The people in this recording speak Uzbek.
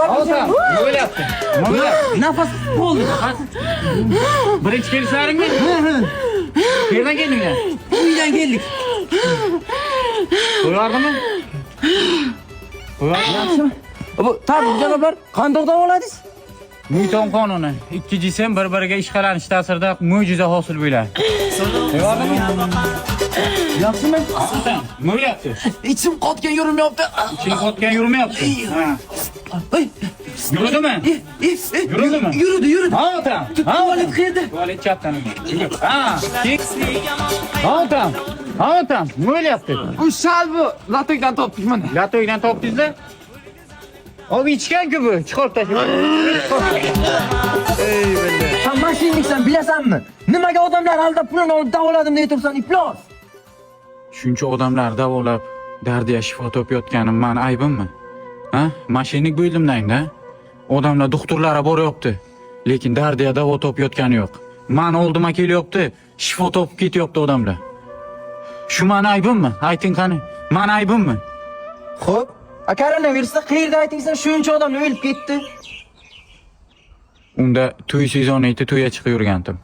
Otam, nima bo'lyapti? Nima bo'lyapti? Nafas bo'ldi. Birinchi kelishlaringmi? Qayerdan keldinglar? Uydan keldik. Qo'yardimi? Yaxshimi? Bu tabib janoblar, qandoq davoladingiz? Newton qonuni 2 jism bir-biriga ishqalanish ta'sirida mo'jiza hosil bo'ladi. Qo'yardimi? Yaxshimi? Otam, nima bo'lyapti? Ichim qotgan yurmayapti. Iching qotgan yurmayapti. Ha. Ay. Yuridimi? Yuridimi? Yurdi. Otam. Tuvalet qayerda? Tuvalet chatdan. Ha. Otam. Otam, nima bo'lyapti? Bu shal bu. Latoydan topdik mana. Latoydan topdingizda? Olib ichgan-ku bu, chiqarib tashlab. Ey billa. Sen mashinliksan, bilasanmi? Nimaga odamlar aldab pulini olib davoladim deb tursan, iflos. Shuncha odamlar davolab, dardiga shifo topayotganim men aybimmi? Ha? Mashinik bo'ldimdan-da. Odamlar doktorlarga boryapti, lekin dardiga davo topayotgani yo'q. Men oldima kelyapti, shifo topib ketyapti odamlar. Shu men aybimmi? Ayting qani, men aybimmi? Xo'p, koronavirusda qayerda aytingsan shuncha odam o'lib ketdi? Unda to'y sezoni eti to'yga chiqib yurgandim.